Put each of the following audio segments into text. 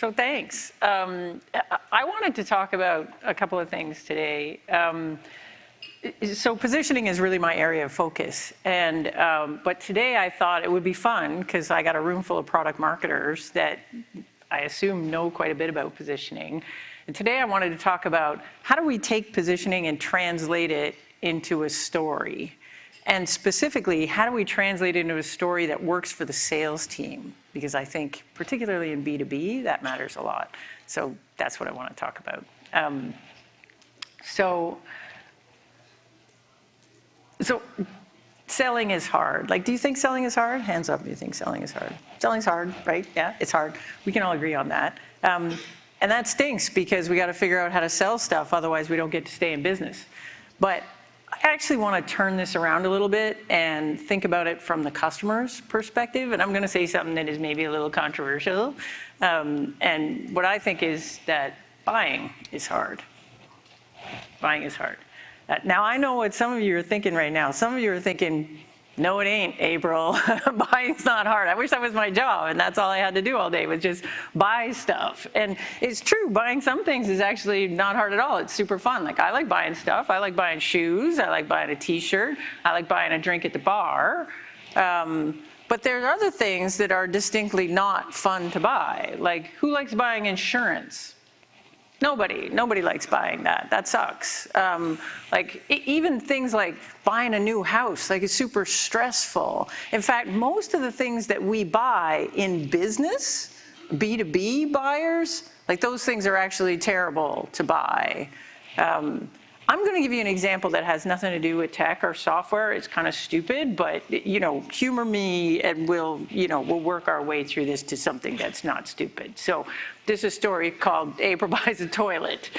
So thanks. I wanted to talk about a couple of things today. So positioning is really my area of focus, and but today I thought it would be fun because I got a room full of product marketers that I assume know quite a bit about positioning. And today I wanted to talk about how do we take positioning and translate it into a story, and specifically how do we translate it into a story that works for the sales team, because I think particularly in B2B that matters a lot. So that's what I want to talk about. So selling is hard. Like, do you think selling is hard? Hands up if you think selling is hard. Selling's hard, right? Yeah, it's hard. We can all agree on that. And that stinks because we got to figure out how to sell stuff, otherwise we don't get to stay in business. But I actually want to turn this around a little bit and think about it from the customer's perspective. And I'm going to say something that is maybe a little controversial. And what I think is that buying is hard. Buying is hard. Now, I know what some of you are thinking right now. Some of you are thinking, no, it ain't, April. Buying's not hard. I wish that was my job, and that's all I had to do all day was just buy stuff. And it's true, buying some things is actually not hard at all. It's super fun. Like, I like buying stuff. I like buying shoes. I like buying a t-shirt. I like buying a drink at the bar. But there are other things that are distinctly not fun to buy. Like, who likes buying insurance? Nobody likes buying that. That sucks. Even things like buying a new house, like it's super stressful. In fact, most of the things that we buy in business, B2B buyers, like those things are actually terrible to buy. I'm going to give you an example that has nothing to do with tech or software. It's kind of stupid, but humor me, and we'll work our way through this to something that's not stupid. So this is a story called April Buys a Toilet.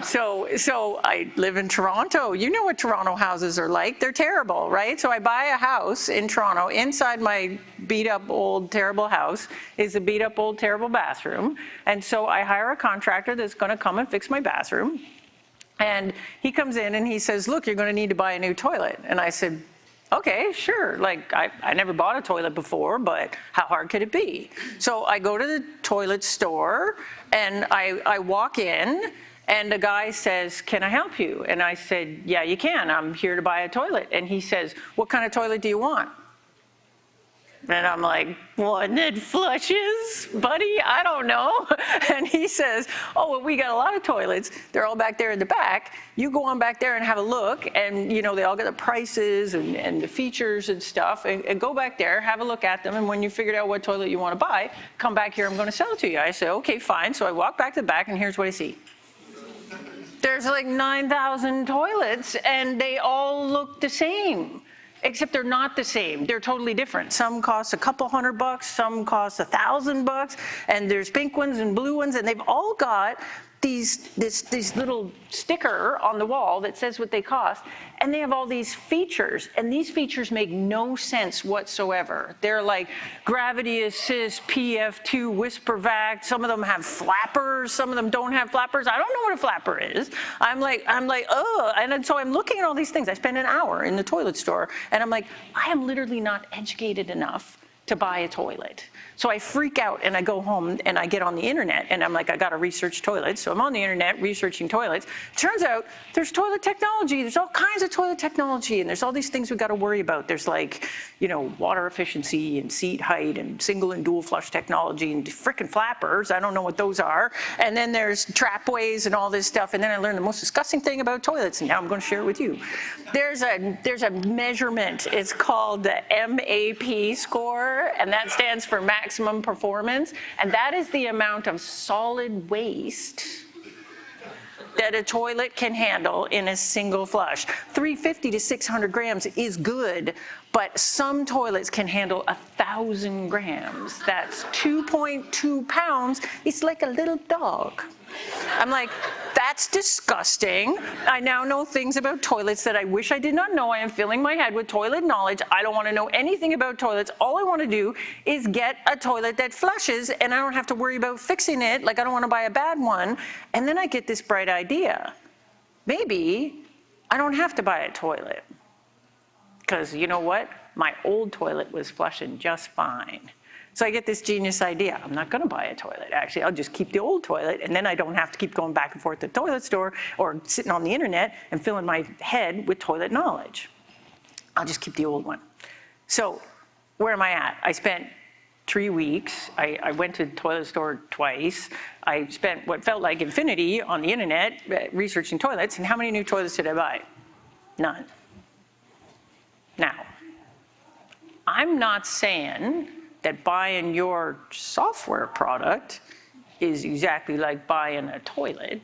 So I live in Toronto. You know what Toronto houses are like. They're terrible, right? So I buy a house in Toronto. Inside my beat up old terrible house is a beat up old terrible bathroom. And so I hire a contractor that's going to come and fix my bathroom. And he comes in and he says, look, you're going to need to buy a new toilet. And I said, okay, sure. Like, I never bought a toilet before, but how hard could it be? So I go to the toilet store and I walk in and the guy says, can I help you? And I said, yeah, you can. I'm here to buy a toilet. And he says, what kind of toilet do you want? And I'm like, one that flushes, buddy? I don't know. And he says, oh, well, we got a lot of toilets. They're all back there in the back. You go on back there and have a look. And, they all got the prices and the features and stuff. And go back there, have a look at them. And when you figured out what toilet you want to buy, come back here. I'm going to sell it to you. I said, okay, fine. So I walk back to the back, and here's what I see. There's like 9,000 toilets, and they all look the same. Except they're not the same. They're totally different. Some cost a couple $100, some cost $1,000, and there's pink ones and blue ones, and they've all got this little sticker on the wall that says what they cost, and they have all these features, and these features make no sense whatsoever. They're like gravity assist, PF2, whisper vac. Some of them have flappers, some of them don't have flappers. I don't know what a flapper is. I'm like, oh, and so I'm looking at all these things. I spend an hour in the toilet store, and I'm like, I am literally not educated enough to buy a toilet. So I freak out and I go home and I get on the internet and I'm like, I gotta research toilets. So I'm on the internet researching toilets. Turns out there's toilet technology. There's all kinds of toilet technology, and there's all these things we gotta worry about. There's like, water efficiency and seat height and single and dual flush technology and frickin' flappers. I don't know what those are. And then there's trapways and all this stuff. And then I learned the most disgusting thing about toilets, and now I'm gonna share it with you. There's a measurement. It's called the MAP score, and that stands for maximum performance, and that is the amount of solid waste that a toilet can handle in a single flush. 350 to 600 grams is good, but some toilets can handle 1,000 grams. That's 2.2 pounds. It's like a little dog. I'm like, that's disgusting. I now know things about toilets that I wish I did not know. I am filling my head with toilet knowledge. I don't want to know anything about toilets. All I want to do is get a toilet that flushes, and I don't have to worry about fixing it. Like, I don't want to buy a bad one. And then I get this bright idea. Maybe I don't have to buy a toilet. Because you know what? My old toilet was flushing just fine. So I get this genius idea. I'm not going to buy a toilet. Actually, I'll just keep the old toilet, and then I don't have to keep going back and forth to the toilet store or sitting on the internet and filling my head with toilet knowledge. I'll just keep the old one. So where am I at? I spent 3 weeks. I went to the toilet store twice. I spent what felt like infinity on the internet researching toilets. And how many new toilets did I buy? None. Now, I'm not saying that buying your software product is exactly like buying a toilet.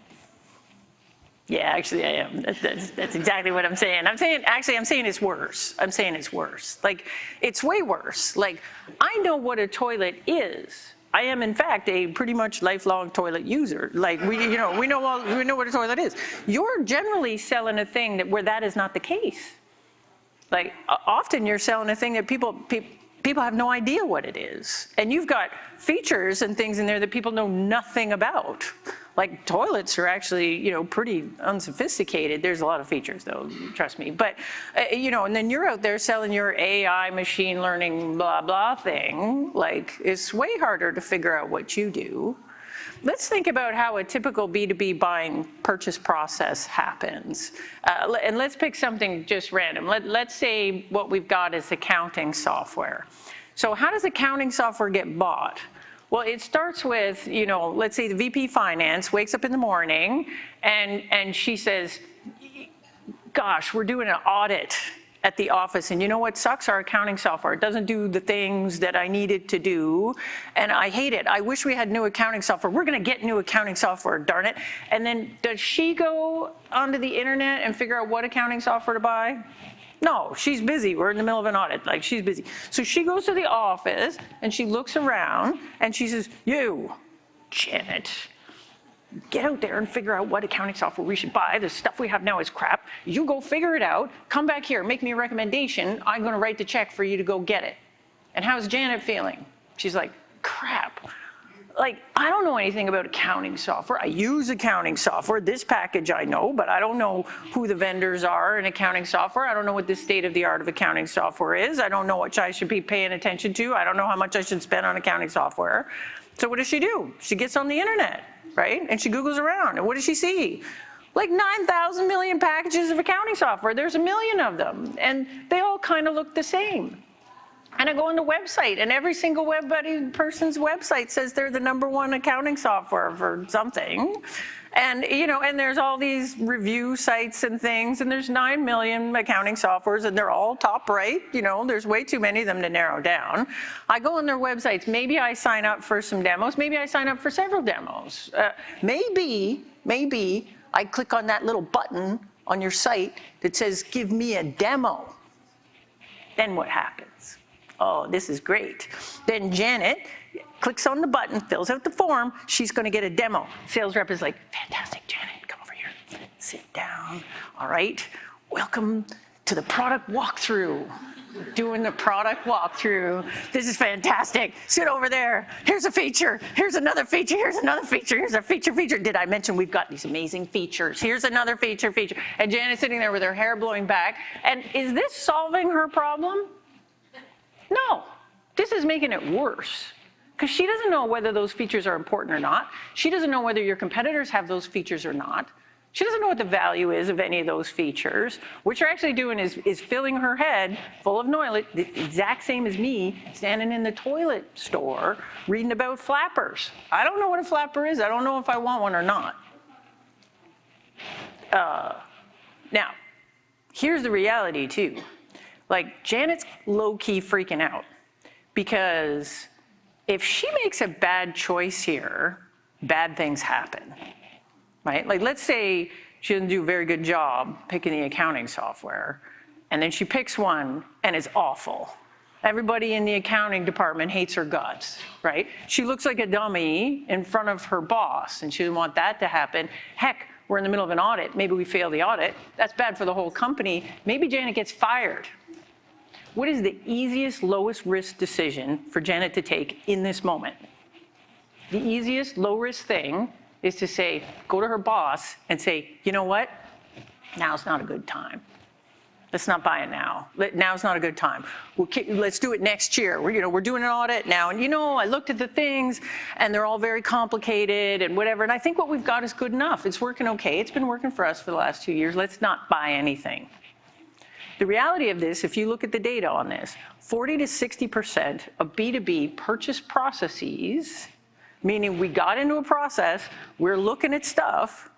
Yeah, actually I am. That's exactly what I'm saying. I'm saying it's worse. I'm saying it's worse. Like, it's way worse. Like, I know what a toilet is. I am, in fact, a pretty much lifelong toilet user. Like, we know what a toilet is. You're generally selling a thing where that is not the case. Like, often you're selling a thing that people have no idea what it is. And you've got features and things in there that people know nothing about. Like, toilets are actually, pretty unsophisticated. There's a lot of features, though, trust me. But, and then you're out there selling your AI, machine learning, blah, blah thing. Like, it's way harder to figure out what you do. Let's think about how a typical B2B buying purchase process happens. And let's pick something just random. Let's say what we've got is accounting software. So how does accounting software get bought? Well, it starts with, let's say the VP Finance wakes up in the morning and she says, gosh, we're doing an audit at the office, and you know what sucks? Our accounting software. It doesn't do the things that I need it to do, and I hate it. I wish we had new accounting software. We're gonna get new accounting software, darn it. And then does she go onto the internet and figure out what accounting software to buy? No, she's busy. We're in the middle of an audit. Like, she's busy. So she goes to the office and she looks around and she says, you, Janet, get out there and figure out what accounting software we should buy. The stuff we have now is crap. You go figure it out. Come back here, make me a recommendation. I'm going to write the check for you to go get it. And how's Janet feeling? She's like, crap. Like, I don't know anything about accounting software. I use accounting software. This package I know, but I don't know who the vendors are in accounting software. I don't know what the state of the art of accounting software is. I don't know what I should be paying attention to. I don't know how much I should spend on accounting software. So what does she do? She gets on the internet, right? And she Googles around. And what does she see? Like 9,000 million packages of accounting software. There's a million of them. And they all kind of look the same. And I go on the website, and every single WebBuddy person's website says they're the #1 accounting software for something. And, and there's all these review sites and things, and there's 9 million accounting softwares, and they're all top right. There's way too many of them to narrow down. I go on their websites. Maybe I sign up for some demos. Maybe I sign up for several demos. Maybe I click on that little button on your site that says, give me a demo. Then what happens? Oh, this is great. Then Janet clicks on the button, fills out the form. She's going to get a demo. Sales rep is like, fantastic, Janet, come over here. Sit down. All right. Welcome to the product walkthrough. We're doing the product walkthrough. This is fantastic. Sit over there. Here's a feature. Here's another feature. Here's another feature. Here's a feature. Did I mention we've got these amazing features? Here's another feature. And Janet's sitting there with her hair blowing back. And is this solving her problem? No, this is making it worse, because she doesn't know whether those features are important or not. She doesn't know whether your competitors have those features or not. She doesn't know what the value is of any of those features. What you're actually doing is filling her head full of knowledge, the exact same as me standing in the toilet store reading about flappers. I don't know what a flapper is. I don't know if I want one or not. Now, here's the reality too. Like, Janet's low-key freaking out, because if she makes a bad choice here, bad things happen, right? Like, let's say she doesn't do a very good job picking the accounting software, and then she picks one and it's awful. Everybody in the accounting department hates her guts, right? She looks like a dummy in front of her boss, and she doesn't want that to happen. Heck, we're in the middle of an audit. Maybe we fail the audit. That's bad for the whole company. Maybe Janet gets fired. What is the easiest, lowest risk decision for Janet to take in this moment? The easiest, low risk thing is to say, go to her boss and say, you know what? Now's not a good time. Let's not buy it now. Now's not a good time. Let's do it next year. We're doing an audit now, and I looked at the things, and they're all very complicated and whatever. And I think what we've got is good enough. It's working okay. It's been working for us for the last 2 years. Let's not buy anything. The reality of this, if you look at the data on this, 40 to 60% of B2B purchase processes, meaning we got into a process, we're looking at stuff,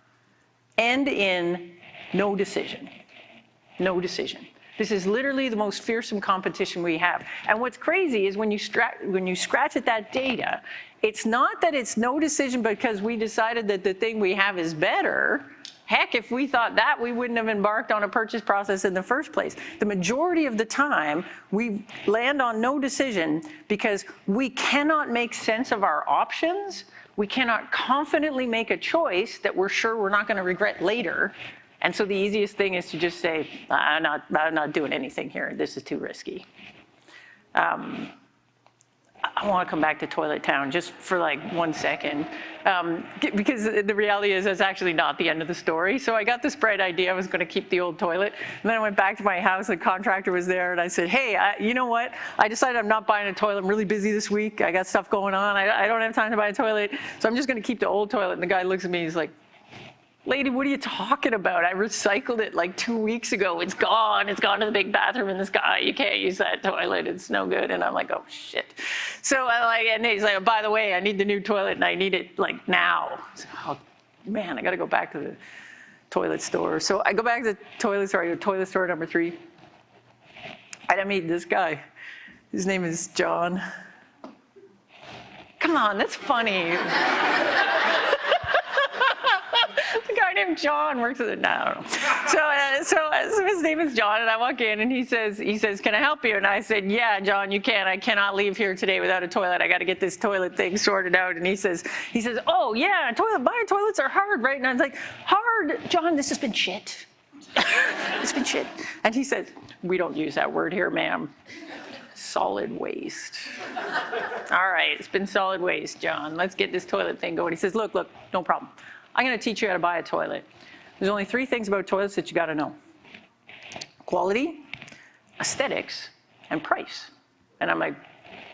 end in no decision. No decision. This is literally the most fearsome competition we have. And what's crazy is when you scratch at that data, it's not that it's no decision because we decided that the thing we have is better. Heck, if we thought that, we wouldn't have embarked on a purchase process in the first place. The majority of the time, we land on no decision because we cannot make sense of our options. We cannot confidently make a choice that we're sure we're not going to regret later. And so the easiest thing is to just say, I'm not doing anything here. This is too risky. I want to come back to Toilet Town just for like 1 second, because the reality is that's actually not the end of the story. So I got this bright idea I was going to keep the old toilet, and then I went back to my house, the contractor was there, and I said, hey, you know what? I decided I'm not buying a toilet. I'm really busy this week. I got stuff going on. I don't have time to buy a toilet, so I'm just going to keep the old toilet. And the guy looks at me, he's like, lady, what are you talking about? I recycled it like 2 weeks ago. It's gone. It's gone to the big bathroom in the sky. You can't use that toilet. It's no good. And I'm like, oh, shit. So and he's like, oh, by the way, I need the new toilet, and I need it like now. So, oh, man, I got to go back to the toilet store. So I go back to the toilet store. I go to toilet store number 3. And I meet this guy. His name is John. Come on, that's funny. A guy named John works at it now. So his name is John, and I walk in, and he says, can I help you? And I said, yeah, John, you can. I cannot leave here today without a toilet. I got to get this toilet thing sorted out. And he says, oh yeah, buying toilets are hard, right? And I was like, hard, John, this has been shit. It's been shit. And he says, we don't use that word here, ma'am. Solid waste. All right, it's been solid waste, John. Let's get this toilet thing going. He says, look, no problem. I'm going to teach you how to buy a toilet. There's only 3 things about toilets that you got to know: quality, aesthetics, and price. And I'm like,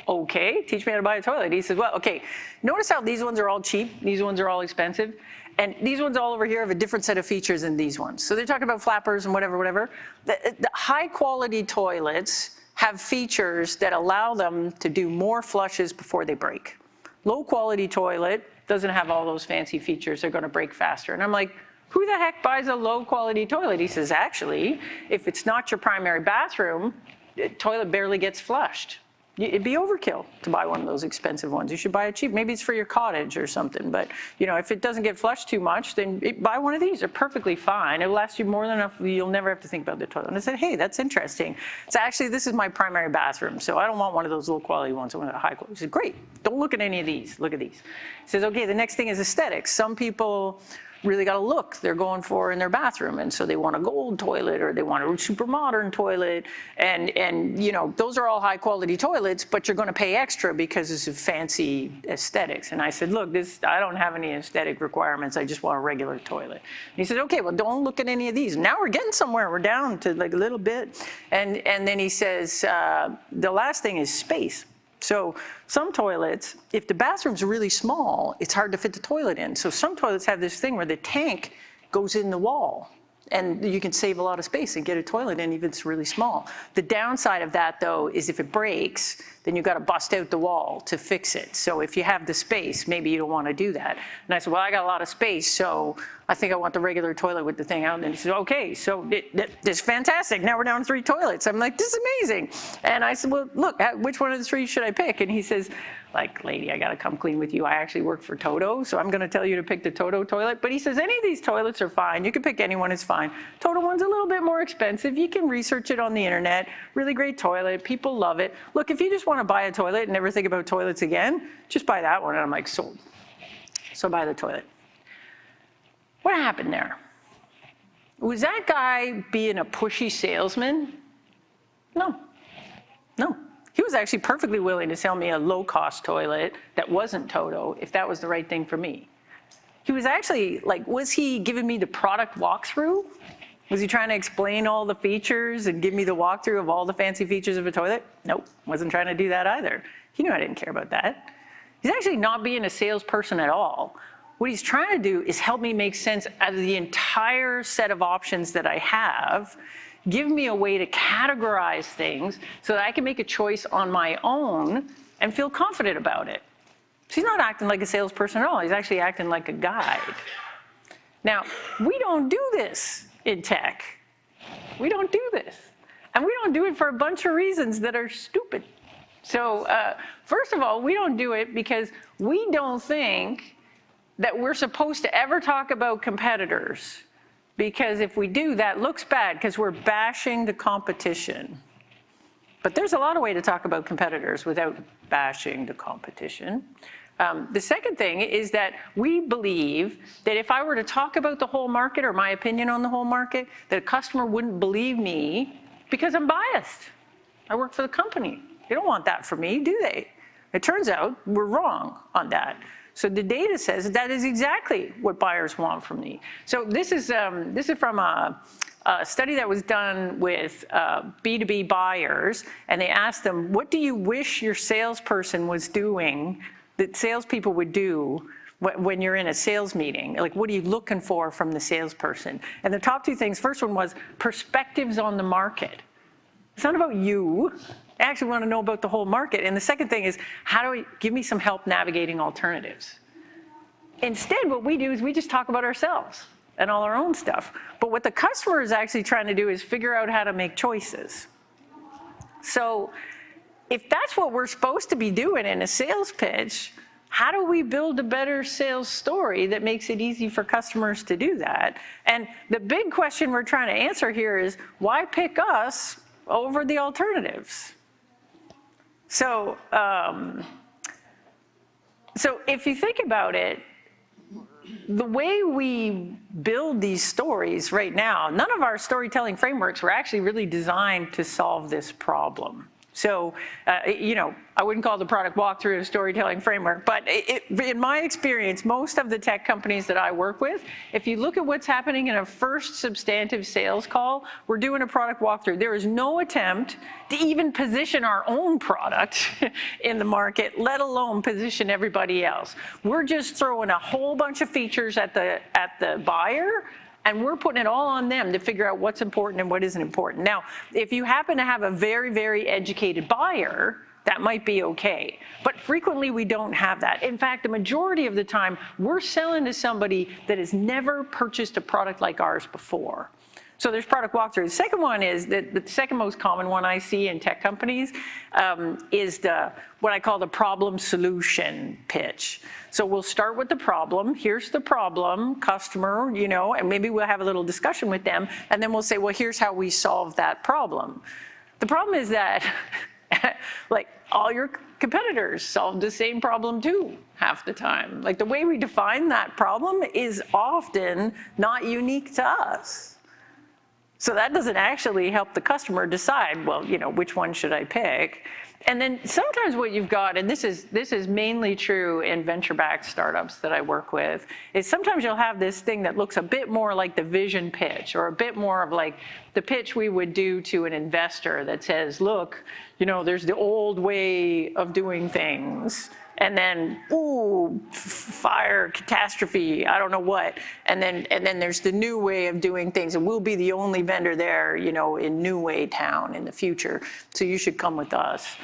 okay, teach me how to buy a toilet. He says, well, okay, notice how these ones are all cheap, these ones are all expensive, and these ones all over here have a different set of features than these ones. So they're talking about flappers and whatever. The high quality toilets have features that allow them to do more flushes before they break. Low quality toilet doesn't have all those fancy features. They're going to break faster. And I'm like, who the heck buys a low quality toilet? He says, actually, if it's not your primary bathroom, the toilet barely gets flushed. It'd be overkill to buy one of those expensive ones. You should buy it cheap. Maybe it's for your cottage or something. But if it doesn't get flushed too much, then buy one of these. They're perfectly fine. It'll last you more than enough. You'll never have to think about the toilet. And I said, hey, that's interesting. So actually, this is my primary bathroom. So I don't want one of those low quality ones. I want a high quality. He said, great. Don't look at any of these. Look at these. He says, okay, the next thing is aesthetics. Some people really got a look they're going for in their bathroom, and so they want a gold toilet or they want a super modern toilet, and those are all high quality toilets, but you're going to pay extra because it's a fancy aesthetics. And I said, look, I don't have any aesthetic requirements. I just want a regular toilet. And he said, okay, well, don't look at any of these. Now we're getting somewhere. We're down to like a little bit, and then he says the last thing is space. So some toilets, if the bathroom's really small, it's hard to fit the toilet in. So some toilets have this thing where the tank goes in the wall, and you can save a lot of space and get a toilet in even if it's really small. The downside of that, though, is if it breaks, then you've got to bust out the wall to fix it. So if you have the space, maybe you don't want to do that. And I said, well, I got a lot of space, so I think I want the regular toilet with the thing out. And he said, okay, so this is fantastic. Now we're down to 3 toilets. I'm like, this is amazing. And I said, well, look, which one of the 3 should I pick? And he says, like, lady, I got to come clean with you. I actually work for Toto, so I'm going to tell you to pick the Toto toilet. But he says, any of these toilets are fine. You can pick any one, it's fine. Toto one's a little bit more expensive. You can research it on the internet. Really great toilet. People love it. Look, if you just want to buy a toilet and never think about toilets again, just buy that one. And I'm like, sold. So buy the toilet. What happened there? Was that guy being a pushy salesman? No. He was actually perfectly willing to sell me a low-cost toilet that wasn't Toto if that was the right thing for me. He was actually like, was he giving me the product walkthrough? Was he trying to explain all the features and give me the walkthrough of all the fancy features of a toilet? Nope, wasn't trying to do that either. He knew I didn't care about that. He's actually not being a salesperson at all. What he's trying to do is help me make sense out of the entire set of options that I have, give me a way to categorize things so that I can make a choice on my own and feel confident about it. So he's not acting like a salesperson at all. He's actually acting like a guide. Now, we don't do this in tech. We don't do this. And we don't do it for a bunch of reasons that are stupid. So first of all, we don't do it because we don't think that we're supposed to ever talk about competitors. Because if we do, that looks bad because we're bashing the competition. But there's a lot of ways to talk about competitors without bashing the competition. The second thing is that we believe that if I were to talk about the whole market or my opinion on the whole market, that a customer wouldn't believe me because I'm biased. I work for the company. They don't want that from me, do they? It turns out we're wrong on that. So the data says that is exactly what buyers want from me. So this is from a study that was done with B2B buyers, and they asked them, what do you wish your salesperson was doing that salespeople would do when you're in a sales meeting? Like, what are you looking for from the salesperson? And the top two things, first one was perspectives on the market. It's not about you. I actually want to know about the whole market. And the second thing is, give me some help navigating alternatives. Instead, what we do is we just talk about ourselves and all our own stuff. But what the customer is actually trying to do is figure out how to make choices. So if that's what we're supposed to be doing in a sales pitch, how do we build a better sales story that makes it easy for customers to do that? And the big question we're trying to answer here is, why pick us over the alternatives? So, so if you think about it, the way we build these stories right now, none of our storytelling frameworks were actually really designed to solve this problem. So, I wouldn't call the product walkthrough a storytelling framework, but in my experience, most of the tech companies that I work with, if you look at what's happening in a first substantive sales call, we're doing a product walkthrough. There is no attempt to even position our own product in the market, let alone position everybody else. We're just throwing a whole bunch of features at the buyer, and we're putting it all on them to figure out what's important and what isn't important. Now, if you happen to have a very, very educated buyer, that might be okay. But frequently we don't have that. In fact, the majority of the time, we're selling to somebody that has never purchased a product like ours before. So there's product walkthrough. The second one is, the second most common one I see in tech companies is what I call the problem solution pitch. So we'll start with the problem. Here's the problem, customer, and maybe we'll have a little discussion with them, and then we'll say, well, here's how we solve that problem. The problem is that like all your competitors solve the same problem too, half the time. Like the way we define that problem is often not unique to us. So that doesn't actually help the customer decide, well, which one should I pick? And then sometimes what you've got, and this is mainly true in venture-backed startups that I work with, is sometimes you'll have this thing that looks a bit more like the vision pitch, or a bit more of like the pitch we would do to an investor that says, look, there's the old way of doing things, and then, ooh, fire, catastrophe, I don't know what. And then there's the new way of doing things, and we'll be the only vendor there, in New Way Town in the future. So you should come with us.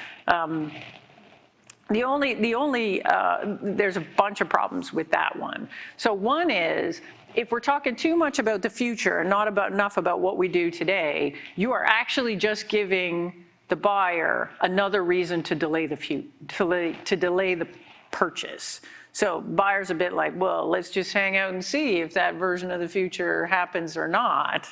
There's a bunch of problems with that one. So one is, if we're talking too much about the future and not enough about what we do today, you are actually just giving the buyer another reason to delay the purchase. So buyer's a bit like, well, let's just hang out and see if that version of the future happens or not.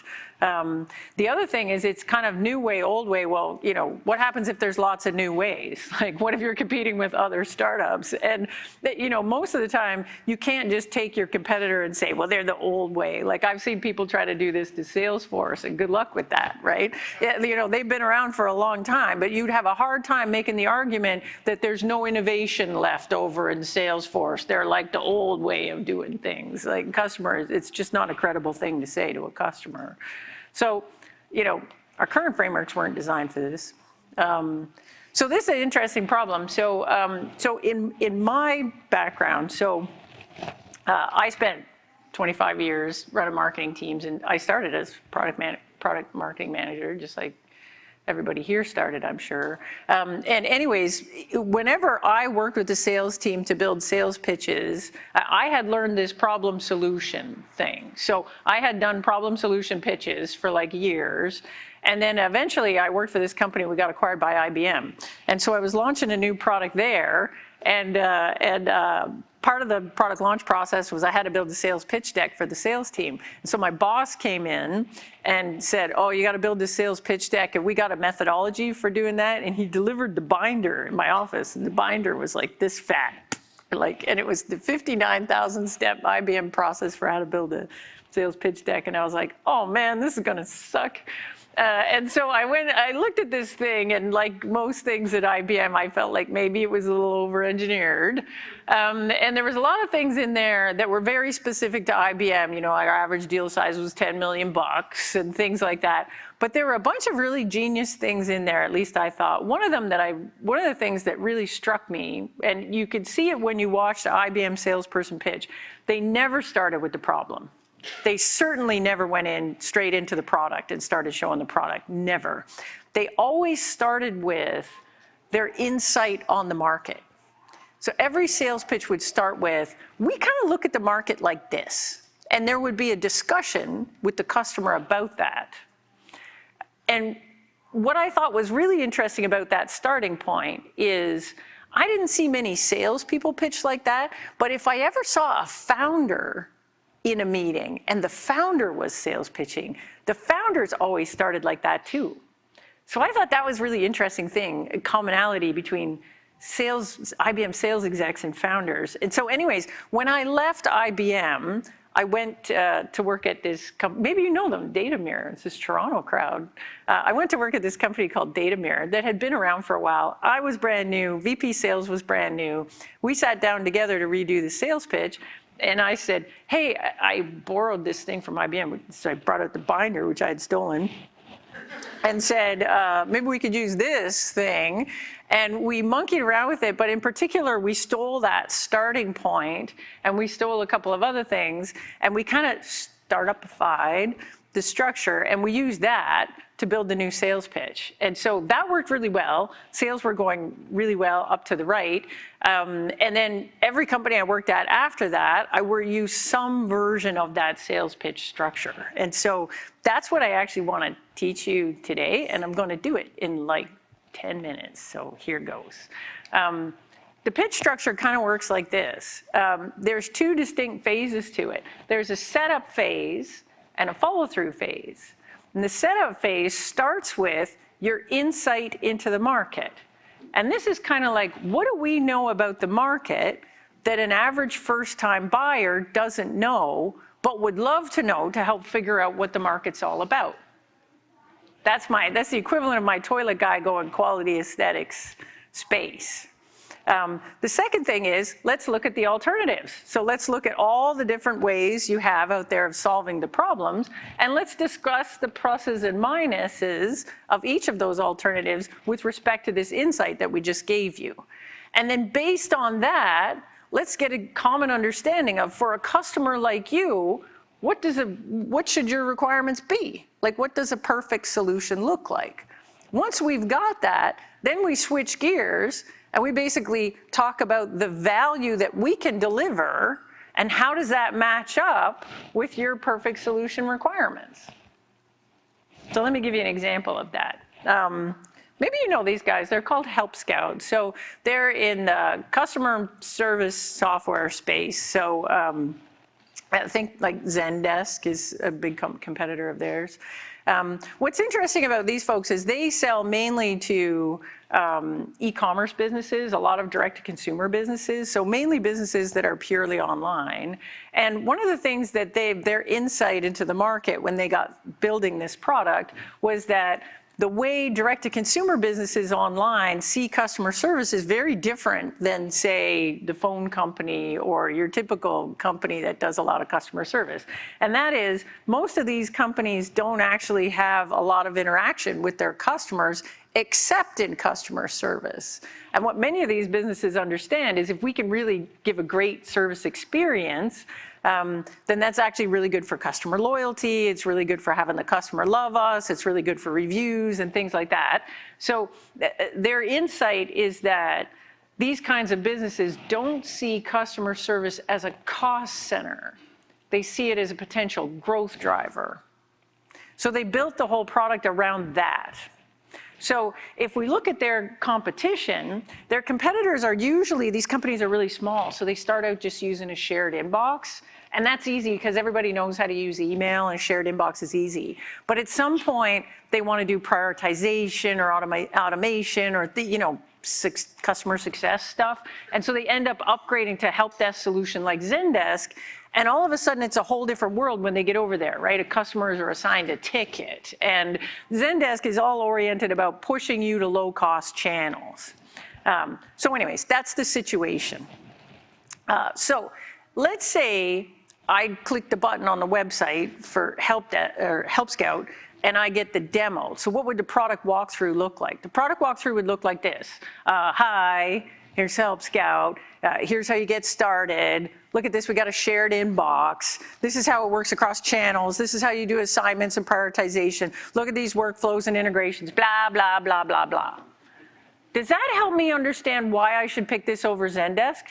The other thing is, it's kind of new way, old way. Well, what happens if there's lots of new ways? Like, what if you're competing with other startups? And, most of the time, you can't just take your competitor and say, well, they're the old way. Like, I've seen people try to do this to Salesforce, and good luck with that, right? Yeah, they've been around for a long time, but you'd have a hard time making the argument that there's no innovation left over in Salesforce. They're like the old way of doing things. Like, customers, it's just not a credible thing to say to a customer. So, our current frameworks weren't designed for this. So this is an interesting problem. So in my background, I spent 25 years running marketing teams, and I started as product marketing manager, just like everybody here started, I'm sure. And anyways, whenever I worked with the sales team to build sales pitches, I had learned this problem solution thing. So I had done problem solution pitches for like years. And then eventually I worked for this company, we got acquired by IBM. And so I was launching a new product there, and part of the product launch process was I had to build a sales pitch deck for the sales team. And so my boss came in and said, oh, you got to build this sales pitch deck, and we got a methodology for doing that. And he delivered the binder in my office, and the binder was like this fat. And it was the 59,000 step IBM process for how to build a sales pitch deck. And I was like, oh man, this is gonna suck. And so I looked at this thing, and like most things at IBM, I felt like maybe it was a little over-engineered. And there was a lot of things in there that were very specific to IBM. Our average deal size was 10 million bucks and things like that. But there were a bunch of really genius things in there, at least I thought. One of the things that really struck me, and you could see it when you watched the IBM salesperson pitch, they never started with the problem. They certainly never went in straight into the product and started showing the product, never. They always started with their insight on the market. So every sales pitch would start with, we kind of look at the market like this. And there would be a discussion with the customer about that. And what I thought was really interesting about that starting point is I didn't see many salespeople pitch like that, but if I ever saw a founder in a meeting and the founder was sales pitching, the founders always started like that too. So I thought that was really interesting thing, a commonality between IBM sales execs and founders. And so anyways, when I left IBM, I went to work at this company, maybe you know them, Datamir, it's this Toronto crowd. I went to work at this company called Datamir that had been around for a while. I was brand new, VP sales was brand new. We sat down together to redo the sales pitch. And I said, hey, I borrowed this thing from IBM. So I brought out the binder, which I had stolen, and said, maybe we could use this thing. And we monkeyed around with it. But in particular, we stole that starting point, and we stole a couple of other things. And we kind of startupified the structure, and we used that to build the new sales pitch. And so that worked really well. Sales were going really well up to the right. And then every company I worked at after that, I used some version of that sales pitch structure. And so that's what I actually want to teach you today. And I'm going to do it in like 10 minutes. So here goes. The pitch structure kind of works like this. There's two distinct phases to it. There's a setup phase and a follow-through phase. And the setup phase starts with your insight into the market. And this is kind of like, what do we know about the market that an average first-time buyer doesn't know, but would love to know to help figure out what the market's all about? That's the equivalent of my toilet guy going quality aesthetics space. The second thing is, let's look at the alternatives. So let's look at all the different ways you have out there of solving the problems, and let's discuss the pluses and minuses of each of those alternatives with respect to this insight that we just gave you. And then based on that, let's get a common understanding of, for a customer like you, what should your requirements be? Like, what does a perfect solution look like? Once we've got that, then we switch gears and we basically talk about the value that we can deliver and how does that match up with your perfect solution requirements. So let me give you an example of that. Maybe you know these guys, they're called Help Scout. So they're in the customer service software space. So I think like Zendesk is a big competitor of theirs. What's interesting about these folks is they sell mainly to e-commerce businesses, a lot of direct-to-consumer businesses, so mainly businesses that are purely online. And one of the things that their insight into the market when they got building this product was that the way direct-to-consumer businesses online see customer service is very different than, say, the phone company or your typical company that does a lot of customer service. And that is, most of these companies don't actually have a lot of interaction with their customers except in customer service. And what many of these businesses understand is if we can really give a great service experience, then that's actually really good for customer loyalty. It's really good for having the customer love us. It's really good for reviews and things like that. So their insight is that these kinds of businesses don't see customer service as a cost center. They see it as a potential growth driver. So they built the whole product around that. So if we look at their competition, their competitors are usually, these companies are really small, so they start out just using a shared inbox. And that's easy because everybody knows how to use email and shared inbox is easy. But at some point, they want to do prioritization or automation or customer success stuff. And so they end up upgrading to a help desk solution like Zendesk. And all of a sudden, it's a whole different world when they get over there, right? Customers are assigned a ticket. And Zendesk is all oriented about pushing you to low-cost channels. So anyways, that's the situation. So let's say I click the button on the website for Help Scout, and I get the demo. So what would the product walkthrough look like? The product walkthrough would look like this. Hi, here's Help Scout. Here's how you get started. Look at this, we got a shared inbox. This is how it works across channels. This is how you do assignments and prioritization. Look at these workflows and integrations, blah, blah, blah, blah, blah. Does that help me understand why I should pick this over Zendesk?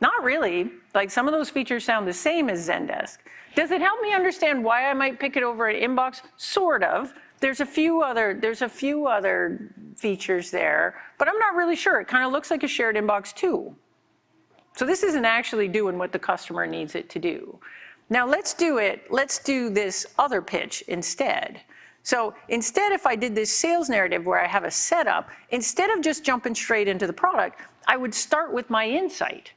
Not really. Like some of those features sound the same as Zendesk. Does it help me understand why I might pick it over an inbox? Sort of. There's a few other features there, but I'm not really sure. It kind of looks like a shared inbox too. So this isn't actually doing what the customer needs it to do. Now let's do this other pitch instead. So instead, if I did this sales narrative where I have a setup, instead of just jumping straight into the product, I would start with my insight.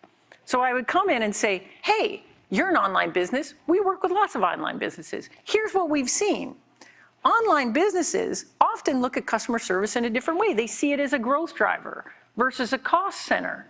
So I would come in and say, hey, you're an online business. We work with lots of online businesses. Here's what we've seen. Online businesses often look at customer service in a different way. They see it as a growth driver versus a cost center.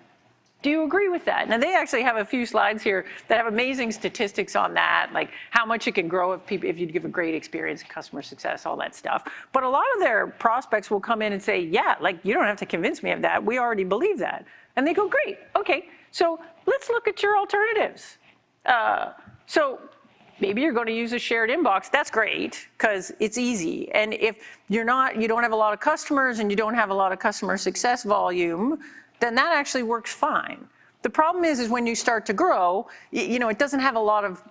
Do you agree with that? Now, they actually have a few slides here that have amazing statistics on that, like how much it can grow if you give a great experience in customer success, all that stuff. But a lot of their prospects will come in and say, yeah, like you don't have to convince me of that. We already believe that. And they go, great, okay, so let's look at your alternatives. So maybe you're going to use a shared inbox. That's great because it's easy. And if you don't have a lot of customers and you don't have a lot of customer success volume, then that actually works fine. The problem is when you start to grow, it doesn't have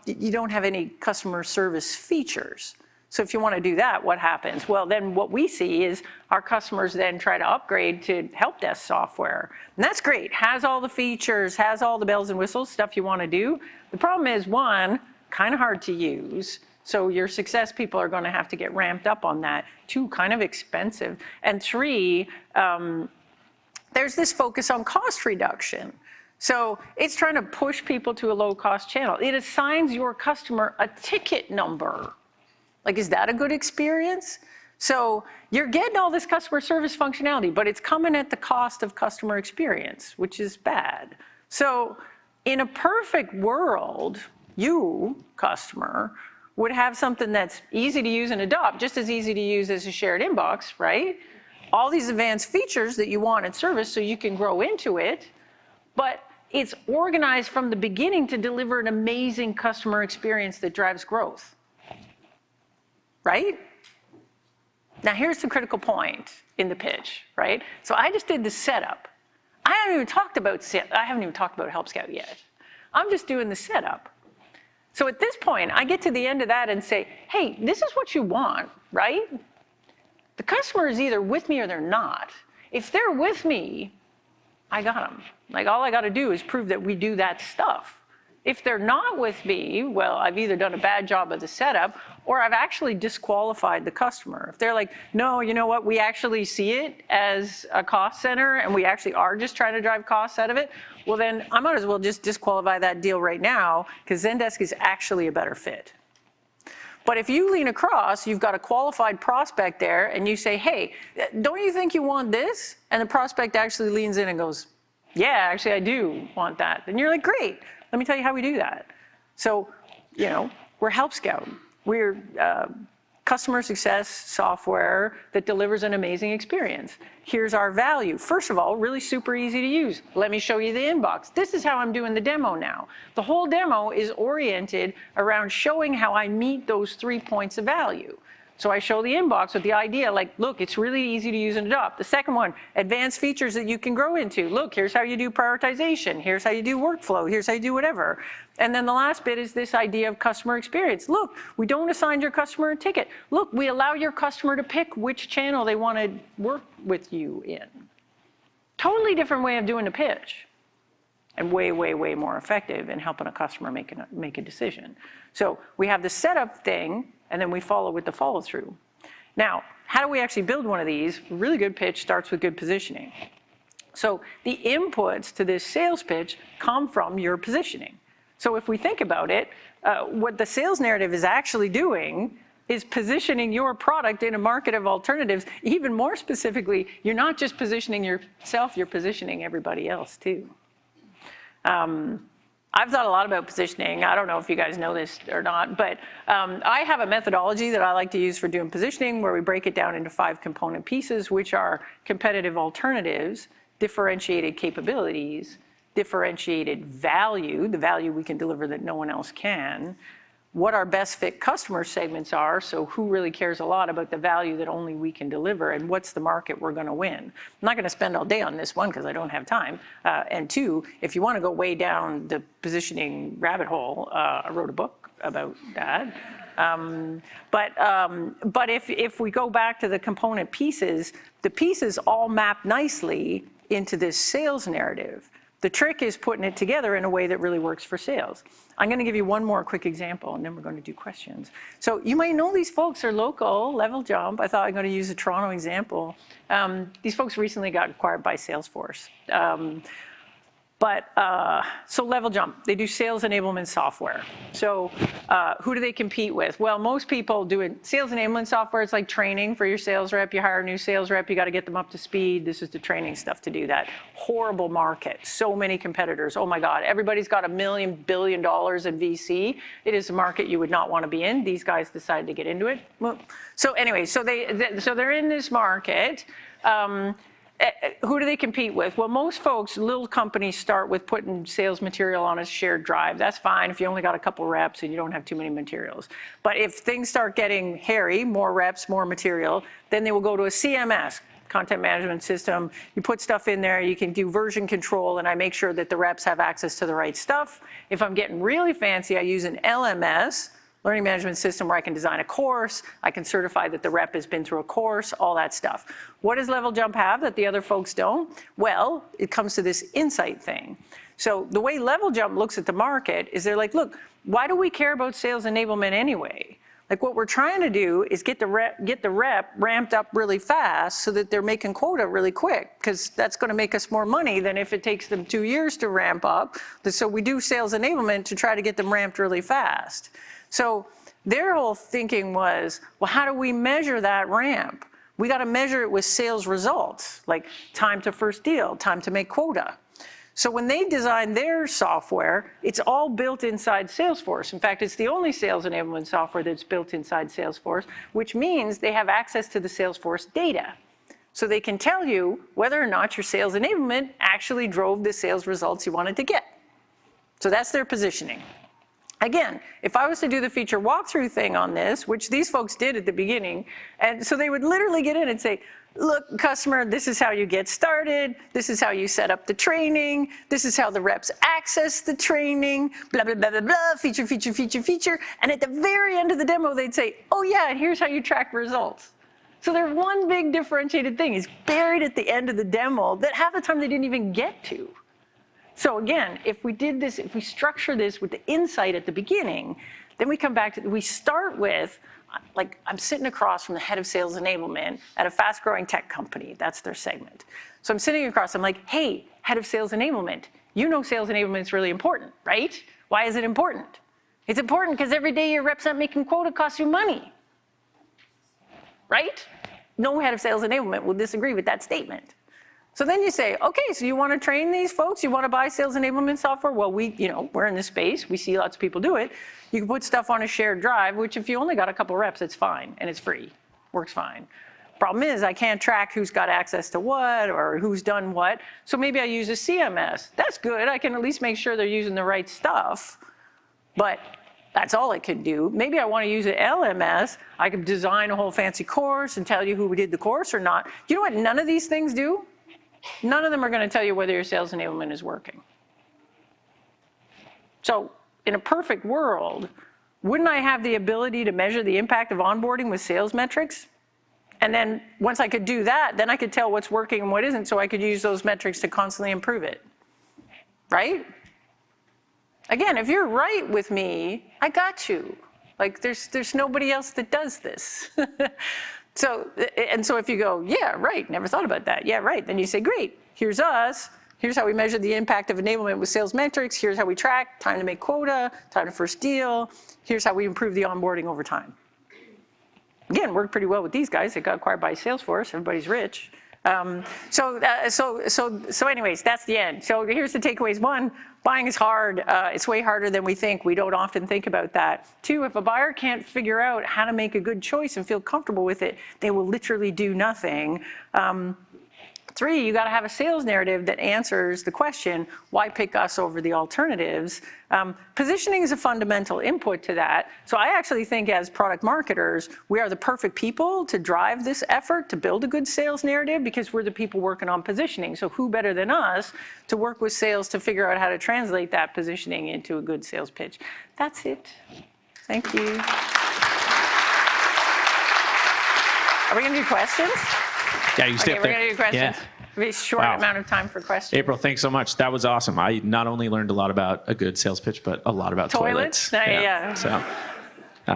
you don't have any customer service features. So if you want to do that, what happens? Well, then what we see is our customers then try to upgrade to help desk software. And that's great, has all the features, has all the bells and whistles, stuff you want to do. The problem is, one, kind of hard to use. So your success people are going to have to get ramped up on that. Two, kind of expensive. And three, there's this focus on cost reduction. So it's trying to push people to a low-cost channel. It assigns your customer a ticket number. Like, is that a good experience? So you're getting all this customer service functionality, but it's coming at the cost of customer experience, which is bad. So in a perfect world, you, customer, would have something that's easy to use and adopt, just as easy to use as a shared inbox, right? All these advanced features that you want in service so you can grow into it, but it's organized from the beginning to deliver an amazing customer experience that drives growth, right? Now here's the critical point in the pitch, right? So I just did the setup. I haven't even talked about Help Scout yet. I'm just doing the setup. So at this point, I get to the end of that and say, hey, this is what you want, right? The customer is either with me or they're not. If they're with me, I got them. Like all I got to do is prove that we do that stuff. If they're not with me, well, I've either done a bad job of the setup or I've actually disqualified the customer. If they're like, no, you know what, we actually see it as a cost center and we actually are just trying to drive costs out of it, well then I might as well just disqualify that deal right now because Zendesk is actually a better fit. But if you lean across, you've got a qualified prospect there, and you say, hey, don't you think you want this? And the prospect actually leans in and goes, yeah, actually I do want that. And you're like, great, let me tell you how we do that. So, you know, we're Help Scout. We're customer success software that delivers an amazing experience. Here's our value. First of all, really super easy to use. Let me show you the inbox. This is how I'm doing the demo now. The whole demo is oriented around showing how I meet those 3 points of value. So I show the inbox with the idea, like, look, it's really easy to use and adopt. The second one, advanced features that you can grow into. Look, here's how you do prioritization. Here's how you do workflow. Here's how you do whatever. And then the last bit is this idea of customer experience. Look, we don't assign your customer a ticket. Look, we allow your customer to pick which channel they want to work with you in. Totally different way of doing the pitch. And way, way, way more effective in helping a customer make a decision. So we have the setup thing, and then we follow with the follow through. Now, how do we actually build one of these? A really good pitch starts with good positioning. So the inputs to this sales pitch come from your positioning. So if we think about it, what the sales narrative is actually doing is positioning your product in a market of alternatives. Even more specifically, you're not just positioning yourself, you're positioning everybody else too. I've thought a lot about positioning. I don't know if you guys know this or not, but I have a methodology that I like to use for doing positioning where we break it down into 5 component pieces, which are competitive alternatives, differentiated capabilities, differentiated value, the value we can deliver that no one else can, what our best fit customer segments are, so who really cares a lot about the value that only we can deliver, and what's the market we're going to win. I'm not going to spend all day on this one because I don't have time. And 2, if you want to go way down the positioning rabbit hole, I wrote a book about that. But if we go back to the component pieces, the pieces all map nicely into this sales narrative. The trick is putting it together in a way that really works for sales. I'm going to give you one more quick example, and then we're going to do questions. So you might know these folks are local, Level Jump. I thought I'm going to use a Toronto example. These folks recently got acquired by Salesforce. So Level Jump, they do sales enablement software. So who do they compete with? Well, most people do sales enablement software. It's like training for your sales rep. You hire a new sales rep, you got to get them up to speed. This is the training stuff to do that. Horrible market. So many competitors. Oh my God, everybody's got $1 billion in VC. It is a market you would not want to be in. These guys decided to get into it. So anyway, so they're in this market. Who do they compete with? Well, most folks, little companies start with putting sales material on a shared drive. That's fine if you only got a couple reps and you don't have too many materials. But if things start getting hairy, more reps, more material, then they will go to a CMS, content management system. You put stuff in there, you can do version control, and I make sure that the reps have access to the right stuff. If I'm getting really fancy, I use an LMS, learning management system, where I can design a course, I can certify that the rep has been through a course, all that stuff. What does Level Jump have that the other folks don't? Well, it comes to this insight thing. So the way Level Jump looks at the market is they're like, look, why do we care about sales enablement anyway? Like what we're trying to do is get the rep ramped up really fast so that they're making quota really quick, because that's going to make us more money than if it takes them 2 years to ramp up. So we do sales enablement to try to get them ramped really fast. So their whole thinking was, well, how do we measure that ramp? We got to measure it with sales results, like time to first deal, time to make quota. So when they designed their software, it's all built inside Salesforce. In fact, it's the only sales enablement software that's built inside Salesforce, which means they have access to the Salesforce data. So they can tell you whether or not your sales enablement actually drove the sales results you wanted to get. So that's their positioning. Again, if I was to do the feature walkthrough thing on this, which these folks did at the beginning, and so they would literally get in and say, look, customer, this is how you get started. This is how you set up the training. This is how the reps access the training, blah, blah, blah, blah, blah, feature, feature, feature, feature. And at the very end of the demo, they'd say, oh yeah, and here's how you track results. So their one big differentiated thing is buried at the end of the demo that half the time they didn't even get to. So again, if we did this, if we structure this with the insight at the beginning, then we come back to, we start with, like, I'm sitting across from the head of sales enablement at a fast growing tech company. That's their segment. So I'm sitting across, I'm like, hey, head of sales enablement, you know sales enablement is really important, right? Why is it important? It's important because every day your rep's not making quota costs you money, right? No head of sales enablement will disagree with that statement. So then you say, okay, so you want to train these folks? You want to buy sales enablement software? Well, we're in this space. We see lots of people do it. You can put stuff on a shared drive, which if you only got a couple reps, it's fine, and it's free. Works fine. Problem is, I can't track who's got access to what or who's done what. So maybe I use a CMS. That's good. I can at least make sure they're using the right stuff. But that's all it can do. Maybe I want to use an LMS. I could design a whole fancy course and tell you who did the course or not. You know what none of these things do? None of them are going to tell you whether your sales enablement is working. So in a perfect world, wouldn't I have the ability to measure the impact of onboarding with sales metrics? And then once I could do that, then I could tell what's working and what isn't, so I could use those metrics to constantly improve it, right? Again, if you're right with me, I got you. Like there's nobody else that does this. So if you go, yeah, right, never thought about that. Yeah, right. Then you say, great, here's us. Here's how we measure the impact of enablement with sales metrics. Here's how we track time to make quota, time to first deal. Here's how we improve the onboarding over time. Again, worked pretty well with these guys. They got acquired by Salesforce. Everybody's rich. So anyways, that's the end. So here's the takeaways. One, buying is hard. It's way harder than we think. We don't often think about that. Two, if a buyer can't figure out how to make a good choice and feel comfortable with it, they will literally do nothing. Three, you got to have a sales narrative that answers the question, why pick us over the alternatives? Positioning is a fundamental input to that. So I actually think as product marketers, we are the perfect people to drive this effort to build a good sales narrative because we're the people working on positioning. So who better than us to work with sales to figure out how to translate that positioning into a good sales pitch? That's it. Thank you. Are we going to do questions? Yeah, you stay up there. We're going to do questions. Yeah. Be a short amount of time for questions. April, thanks so much. That was awesome. I not only learned a lot about a good sales pitch, but a lot about toilets. Yeah. So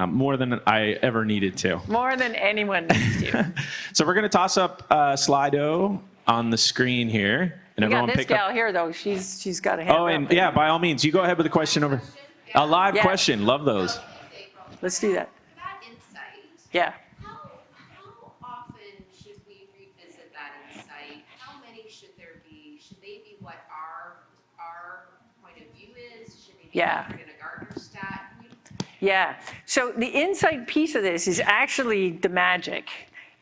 more than I ever needed to. More than anyone needs to. So we're going to toss up Slido on the screen here. And we got everyone this pick gal up. here, though. She's got a hand up. Oh, and yeah, by all means, you go ahead with the question over. A live question. Love those. Let's do that. That insight. Yeah. How often should we revisit that insight? How many should there be? Should they be what our point of view is? Should they be measured in a Gartner stat? Yeah. So the insight piece of this is actually the magic.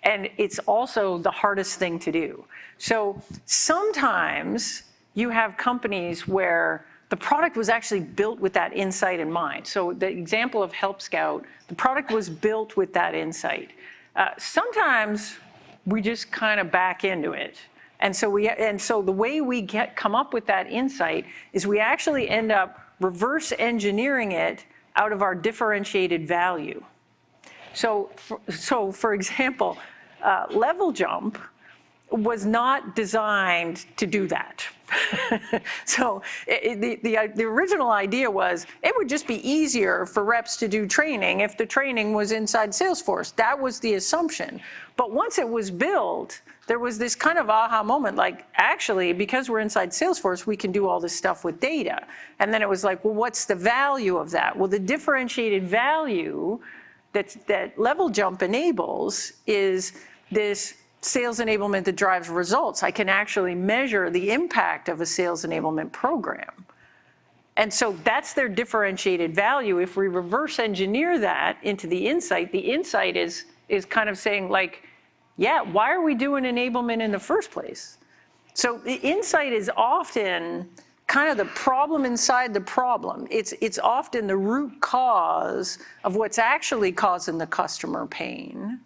And it's also the hardest thing to do. So sometimes you have companies where the product was actually built with that insight in mind. So the example of Help Scout, the product was built with that insight. Sometimes we just kind of back into it. And so the way we come up with that insight is we actually end up reverse engineering it out of our differentiated value. So for example, Level Jump was not designed to do that. So the original idea was it would just be easier for reps to do training if the training was inside Salesforce. That was the assumption. But once it was built, there was this kind of aha moment, like, actually, because we're inside Salesforce, we can do all this stuff with data. And then it was like, well, what's the value of that? Well, the differentiated value that Level Jump enables is this sales enablement that drives results. I can actually measure the impact of a sales enablement program. And so that's their differentiated value. If we reverse engineer that into the insight is kind of saying, like, yeah, why are we doing enablement in the first place? So the insight is often kind of the problem inside the problem. It's often the root cause of what's actually causing the customer pain.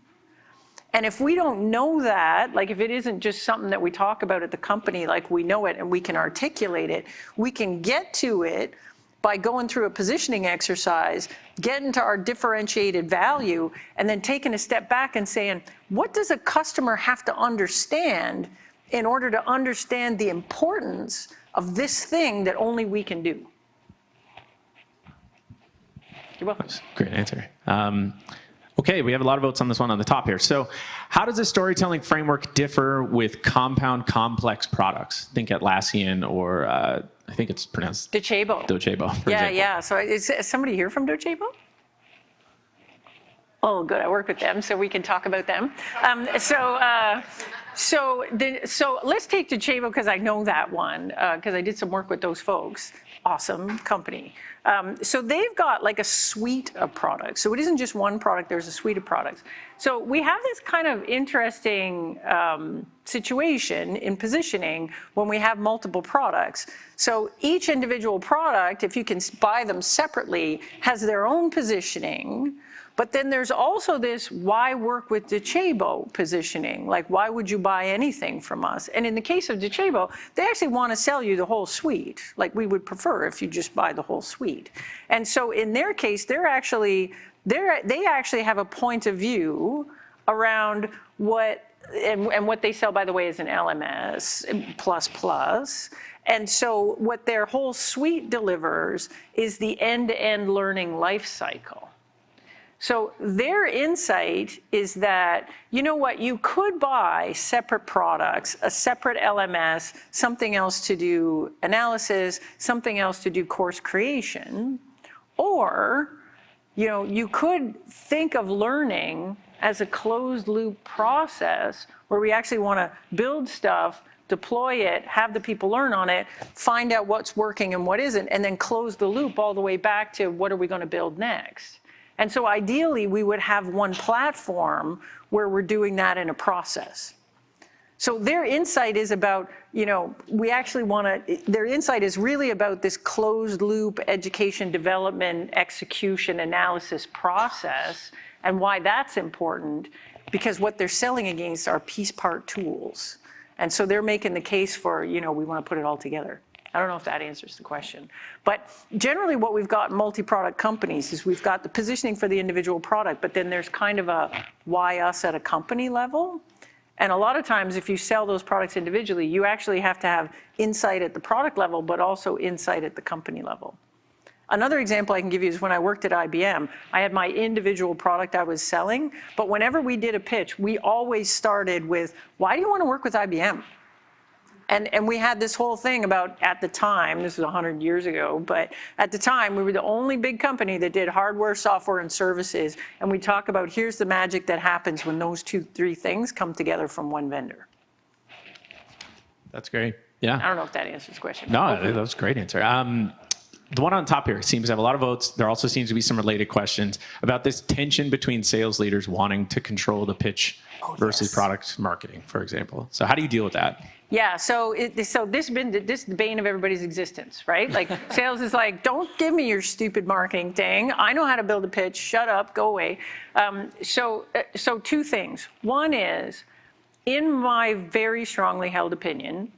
And if we don't know that, like if it isn't just something that we talk about at the company, like we know it and we can articulate it, we can get to it by going through a positioning exercise, getting to our differentiated value, and then taking a step back and saying, what does a customer have to understand in order to understand the importance of this thing that only we can do? You're welcome. Great answer. Okay, we have a lot of votes on this one on the top here. So how does a storytelling framework differ with compound complex products? Think Atlassian or I think it's pronounced Docebo. Docebo, for Yeah, example. yeah. So is somebody here from Docebo? Oh, good. I work with them, so we can talk about them. So let's take Docebo because I know that one because I did some work with those folks. Awesome company. So they've got like a suite of products. So it isn't just one product, there's a suite of products. So we have this kind of interesting situation in positioning when we have multiple products. So each individual product, if you can buy them separately, has their own positioning. But then there's also this why work with Docebo positioning, like why would you buy anything from us? And in the case of Docebo, they actually want to sell you the whole suite, like we would prefer if you just buy the whole suite. And so in their case, they actually have a point of view around what, and what they sell, by the way, is an LMS plus. And so what their whole suite delivers is the end-to-end learning life cycle. So their insight is that, you know what, you could buy separate products, a separate LMS, something else to do analysis, something else to do course creation, or, you know, you could think of learning as a closed loop process where we actually want to build stuff, deploy it, have the people learn on it, find out what's working and what isn't, and then close the loop all the way back to what are we going to build next. And so ideally, we would have one platform where we're doing that in a process. So their insight is about, you know, their insight is really about this closed loop education, development, execution, analysis process, and why that's important, because what they're selling against are piece part tools. And so they're making the case for, you know, we want to put it all together. I don't know if that answers the question. But generally what we've got in multi-product companies is we've got the positioning for the individual product, but then there's kind of a why us at a company level. And a lot of times if you sell those products individually, you actually have to have insight at the product level, but also insight at the company level. Another example I can give you is when I worked at IBM, I had my individual product I was selling, but whenever we did a pitch, we always started with, why do you want to work with IBM? And we had this whole thing about, at the time, this was 100 years ago, but at the time, we were the only big company that did hardware, software, and services. And we talk about, here's the magic that happens when those three things come together from one vendor. That's great. Yeah. I don't know if that answers the question. No, that was a great answer. The one on top here seems to have a lot of votes. There also seems to be some related questions about this tension between sales leaders wanting to control the pitch versus product marketing, for example. So how do you deal with that? Yeah, so this is the bane of everybody's existence, right? Like sales is like, don't give me your stupid marketing thing. I know how to build a pitch. Shut up, go away. So two things. One is, in my very strongly held opinion,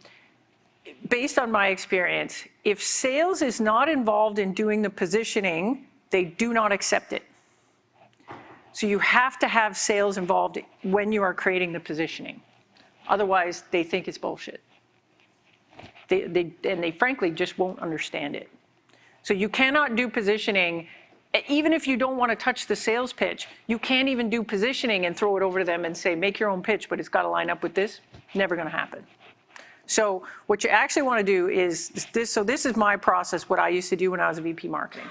based on my experience, if sales is not involved in doing the positioning, they do not accept it. So you have to have sales involved when you are creating the positioning. Otherwise, they think it's bullshit. They frankly just won't understand it. So you cannot do positioning, even if you don't want to touch the sales pitch, you can't even do positioning and throw it over to them and say, make your own pitch, but it's got to line up with this. Never going to happen. So what you actually want to do is this. So this is my process, what I used to do when I was a VP marketing.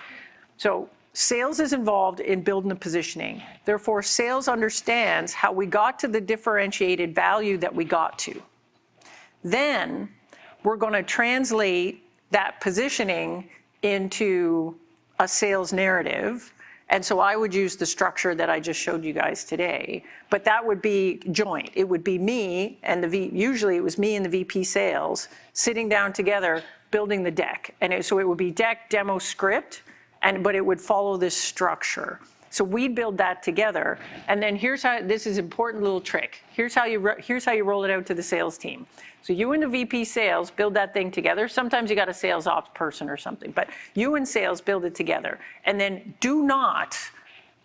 So sales is involved in building the positioning. Therefore, sales understands how we got to the differentiated value that we got to. Then we're going to translate that positioning into a sales narrative. And so I would use the structure that I just showed you guys today, but that would be joint. It would be me and usually it was me and the VP sales sitting down together, building the deck. And so it would be deck, demo, script, but it would follow this structure. So we'd build that together. And then here's how, this is an important little trick. Here's how you roll it out to the sales team. So you and the VP sales build that thing together. Sometimes you got a sales ops person or something, but you and sales build it together. And then do not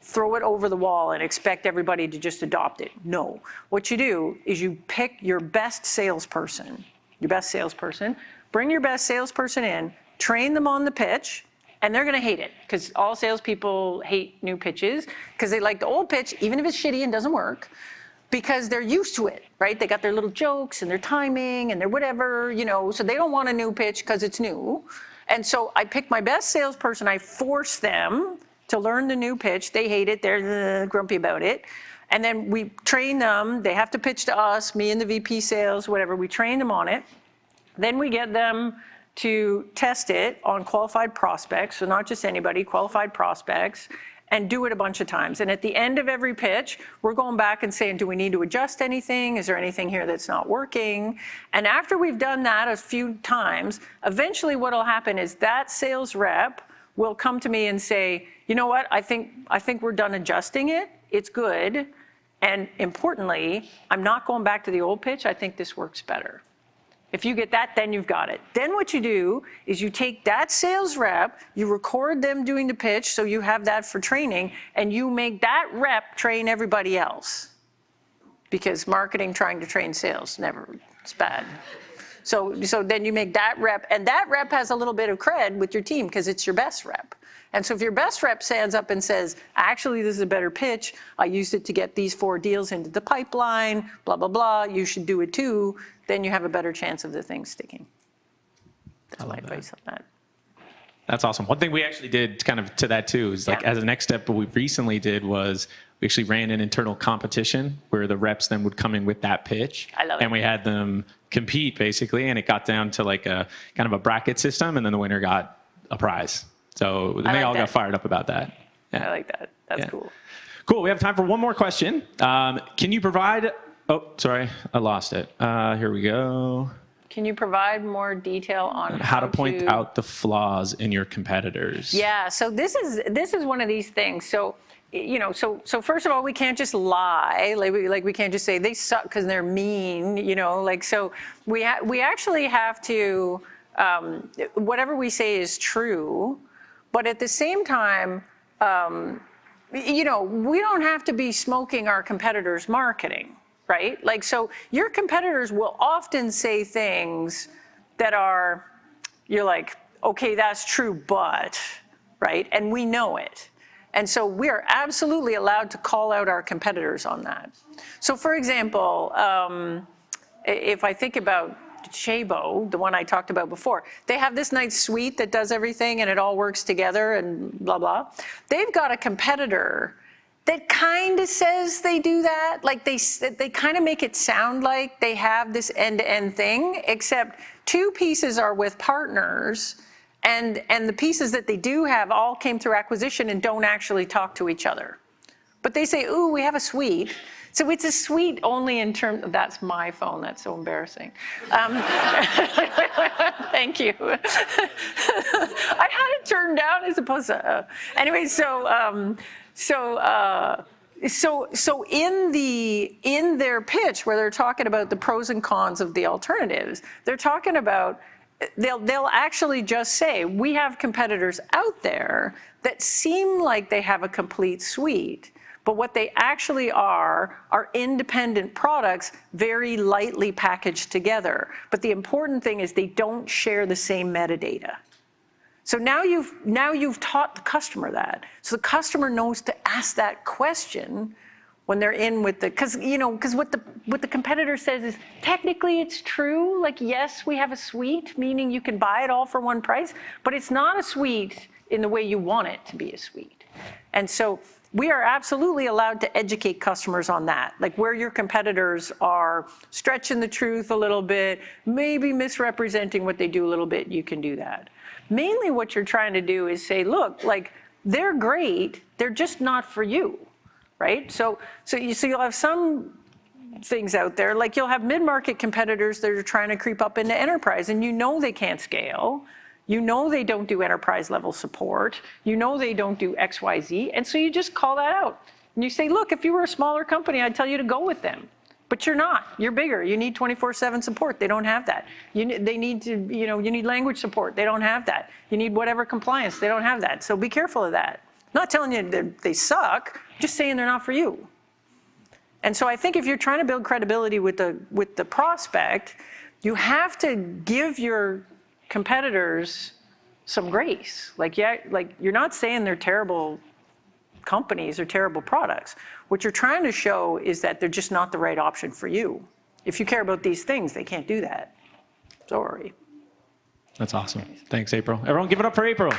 throw it over the wall and expect everybody to just adopt it. No. What you do is you pick your best salesperson, bring your best salesperson in, train them on the pitch, and they're going to hate it because all salespeople hate new pitches because they like the old pitch, even if it's shitty and doesn't work, because they're used to it. right? They got their little jokes and their timing and their whatever, so they don't want a new pitch because it's new. And so I pick my best salesperson, I force them to learn the new pitch. They hate it, they're grumpy about it. And then we train them, they have to pitch to us, me and the VP sales, whatever, we train them on it. Then we get them to test it on qualified prospects, so not just anybody, qualified prospects, and do it a bunch of times. And at the end of every pitch, we're going back and saying, do we need to adjust anything? Is there anything here that's not working? And after we've done that a few times, eventually what'll happen is that sales rep will come to me and say, you know what, I think we're done adjusting it, it's good, and importantly, I'm not going back to the old pitch, I think this works better. If you get that, then you've got it. Then what you do is you take that sales rep, you record them doing the pitch, so you have that for training, and you make that rep train everybody else. Because marketing trying to train sales, it's bad. So then you make that rep, and that rep has a little bit of cred with your team because it's your best rep. And so if your best rep stands up and says, actually, this is a better pitch, I used it to get these 4 deals into the pipeline, blah, blah, blah, you should do it too, then you have a better chance of the thing sticking. That's my advice on that. That's awesome. One thing we actually did kind of to that too is like as a next step, what we recently did was we actually ran an internal competition where the reps then would come in with that pitch. I love it. And we had them compete basically, and it got down to like a kind of a bracket system, and then the winner got a prize. So they all got fired up about that. Yeah. I like that. That's cool. Cool. We have time for one more question. Can you provide, oh, sorry, I lost it. Here we go. Can you provide more detail on how to point out the flaws in your competitors? Yeah. So this is one of these things. So, so first of all, we can't just lie. Like we can't just say they suck because they're mean. So we actually have to whatever we say is true. But at the same time, we don't have to be smoking our competitors' marketing, right? So your competitors will often say things that you're like, okay, that's true, but, right? And we know it. And so we are absolutely allowed to call out our competitors on that. So for example, if I think about Shabo, the one I talked about before, they have this nice suite that does everything and it all works together and blah, blah. They've got a competitor that kind of says they do that. Like they kind of make it sound like they have this end-to-end thing, except 2 pieces are with partners and the pieces that they do have all came through acquisition and don't actually talk to each other. But they say, ooh, we have a suite. So it's a suite only in terms of, that's my phone, that's so embarrassing. Thank you. I had it turned down as opposed to, anyway, so in their pitch where they're talking about the pros and cons of the alternatives, they're talking about, they'll actually just say, we have competitors out there that seem like they have a complete suite, but what they actually are independent products very lightly packaged together. But the important thing is they don't share the same metadata. So now you've taught the customer that. So the customer knows to ask that question when they're in with the, because what the competitor says is technically it's true. Like, yes, we have a suite, meaning you can buy it all for one price, but it's not a suite in the way you want it to be a suite. And so we are absolutely allowed to educate customers on that. Like where your competitors are stretching the truth a little bit, maybe misrepresenting what they do a little bit, you can do that. Mainly what you're trying to do is say, look, like they're great, they're just not for you, right? So you'll have some things out there, like you'll have mid-market competitors that are trying to creep up into enterprise and they can't scale. They don't do enterprise level support. They don't do X, Y, Z. And so you just call that out. And you say, look, if you were a smaller company, I'd tell you to go with them. But you're not. You're bigger. You need 24/7 support. They don't have that. You need language support. They don't have that. You need whatever compliance. They don't have that. So be careful of that. Not telling you that they suck, just saying they're not for you. And so I think if you're trying to build credibility with the prospect, you have to give your competitors some grace. Like you're not saying they're terrible companies or terrible products. What you're trying to show is that they're just not the right option for you. If you care about these things, they can't do that. Sorry. That's awesome. Thanks, April. Everyone give it up for April.